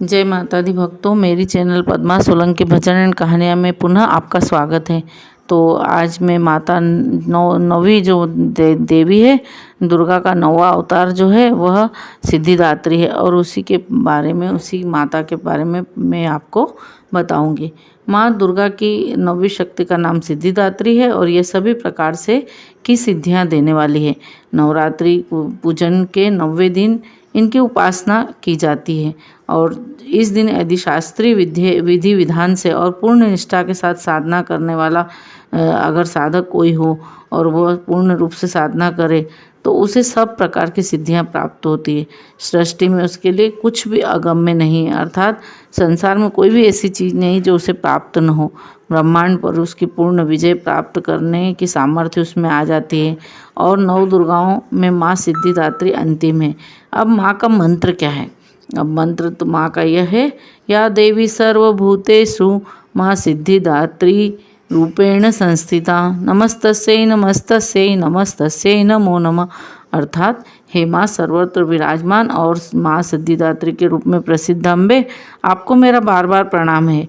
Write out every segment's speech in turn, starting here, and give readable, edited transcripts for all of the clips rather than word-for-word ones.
जय माता दी भक्तों, मेरी channel Padma Solanki bhajan and कहानियाँ में पुनः आपका स्वागत है। तो आज मैं माता नौवीं जो देवी है, दुर्गा का नौवां अवतार जो है वह सिद्धिदात्री है और उसी के बारे में, उसी माता के बारे में मैं आपको बताऊंगी। माँ दुर्गा की नौवीं शक्ति का नाम सिद्धिदात्री है और ये सभी प्रकार से की सिद्धियाँ देने वाली है। नवरात्रि पूजन के 90वें दिन इनकी उपासना की जाती है और इस दिन यदि शास्त्रीय विधि विधान से और पूर्ण निष्ठा के साथ साधना करने वाला अगर साधक कोई हो और वह पूर्ण रूप से साधना करे तो उसे सब प्रकार की सिद्धियां प्राप्त होती है। सृष्टि में उसके लिए कुछ भी अगम्य नहीं है, अर्थात संसार में कोई भी ऐसी चीज़ नहीं जो उसे प्राप्त न हो। ब्रह्मांड पर उसकी पूर्ण विजय प्राप्त करने की सामर्थ्य उसमें आ जाती है और 9 दुर्गाओं में माँ सिद्धिदात्री अंतिम है। अब माँ का मंत्र क्या है? अब मंत्र तो माँ का यह है, या देवी सर्वभूतेषु माँ सिद्धिदात्री रूपेण संस्थिता नमस्तस्यै नमस्तस्यै नमस्तस्यै नमो नमः। अर्थात हे माँ सर्वत्र विराजमान और माँ सिद्धिदात्री के रूप में प्रसिद्ध अम्बे, आपको मेरा बार बार प्रणाम है,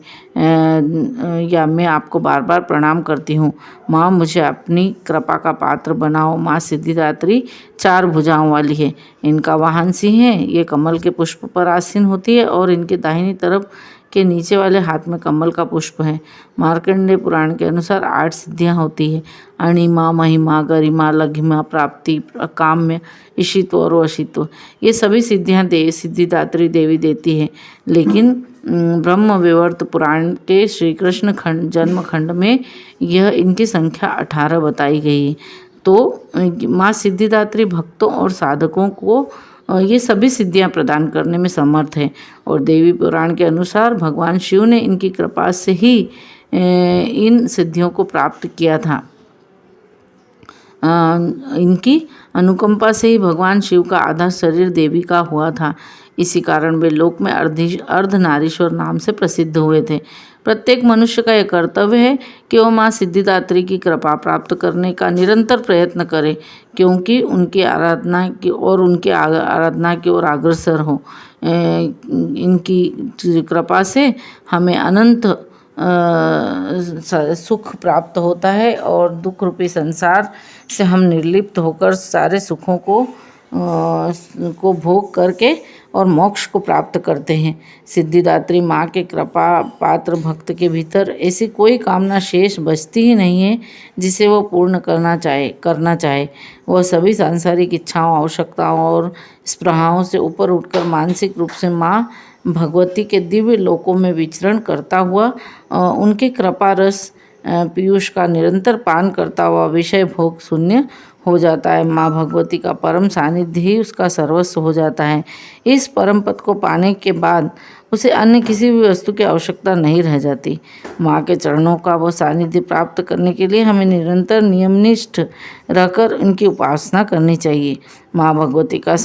या मैं आपको बार बार प्रणाम करती हूँ। माँ मुझे अपनी कृपा का पात्र बनाओ। माँ सिद्धिदात्री 4 भुजाओं वाली है। इनका वाहन सिंह है। ये कमल के पुष्प पर आसीन होती है और इनके दाहिनी तरफ के नीचे वाले हाथ में कमल का पुष्प है। मार्कंडेय पुराण के अनुसार 8 सिद्धियां होती है: अणिमा, महिमा, गरिमा, लघिमा, प्राप्ति, काम्य, इशित्व और वशित्व। ये सभी सिद्धियां सिद्धिदात्री देवी देती है। लेकिन ब्रह्म विवर्त पुराण के श्री कृष्ण जन्म खंड में यह इनकी संख्या 18 बताई गई है। तो माँ सिद्धिदात्री भक्तों और साधकों को ये सभी सिद्धियां प्रदान करने में समर्थ है और देवी पुराण के अनुसार भगवान शिव ने इनकी कृपा से ही इन सिद्धियों को प्राप्त किया था। इनकी अनुकंपा से ही भगवान शिव का आधा शरीर देवी का हुआ था। इसी कारण वे लोक में अर्धनारीश्वर नाम से प्रसिद्ध हुए थे। प्रत्येक मनुष्य का यह कर्तव्य है कि वह माँ सिद्धिदात्री की कृपा प्राप्त करने का निरंतर प्रयत्न करे, क्योंकि उनकी आराधना की ओर अग्रसर हो। इनकी कृपा से हमें अनंत सुख प्राप्त होता है और दुख रूपी संसार से हम निर्लिप्त होकर सारे सुखों को भोग करके और मोक्ष को प्राप्त करते हैं। सिद्धिदात्री माँ के कृपा पात्र भक्त के भीतर ऐसी कोई कामना शेष बचती ही नहीं है जिसे वह पूर्ण करना चाहे। वह सभी सांसारिक इच्छाओं, आवश्यकताओं और स्पृहाओं से ऊपर उठकर मानसिक रूप से माँ भगवती के दिव्य लोकों में विचरण करता हुआ उनके कृपा रस पीयूष का निरंतर पान करता हुआ विषय भोग शून्य हो जाता है। माँ भगवती का परम सानिध्य ही उसका सर्वस्व हो जाता है। इस परम पद को पाने के बाद उसे अन्य किसी भी वस्तु की आवश्यकता नहीं रह जाती। माँ के चरणों का वह सानिध्य प्राप्त करने के लिए हमें निरंतर नियमनिष्ठ रहकर उनकी उपासना करनी चाहिए। माँ भगवती का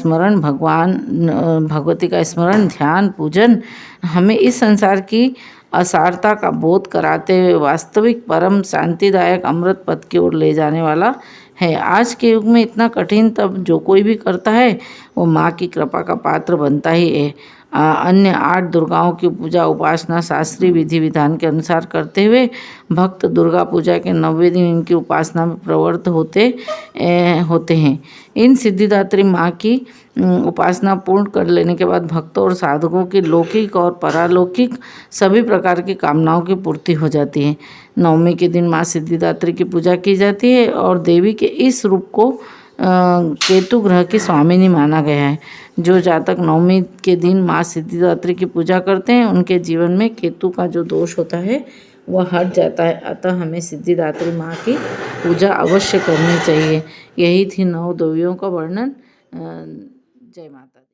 स्मरण ध्यान पूजन हमें इस संसार की असारता का बोध कराते हुए वास्तविक परम शांतिदायक अमृत पद की ओर ले जाने वाला है। आज के युग में इतना कठिन तब जो कोई भी करता है वो माँ की कृपा का पात्र बनता ही है। अन्य 8 दुर्गाओं की पूजा उपासना शास्त्रीय विधि विधान के अनुसार करते हुए भक्त दुर्गा पूजा के 90वें दिन इनकी उपासना में प्रवृत्त होते हैं। इन सिद्धिदात्री माँ की उपासना पूर्ण कर लेने के बाद भक्तों और साधकों की लौकिक और परालौकिक सभी प्रकार की कामनाओं की पूर्ति हो जाती है। 9वीं के दिन माँ सिद्धिदात्री की पूजा की जाती है और देवी के इस रूप को केतु ग्रह की स्वामिनी माना गया है। जो जातक 9वीं के दिन माँ सिद्धिदात्री की पूजा करते हैं उनके जीवन में केतु का जो दोष होता है वह हट जाता है। अतः हमें सिद्धिदात्री माँ की पूजा अवश्य करनी चाहिए। यही थी 9 देवियों का वर्णन। जय माता।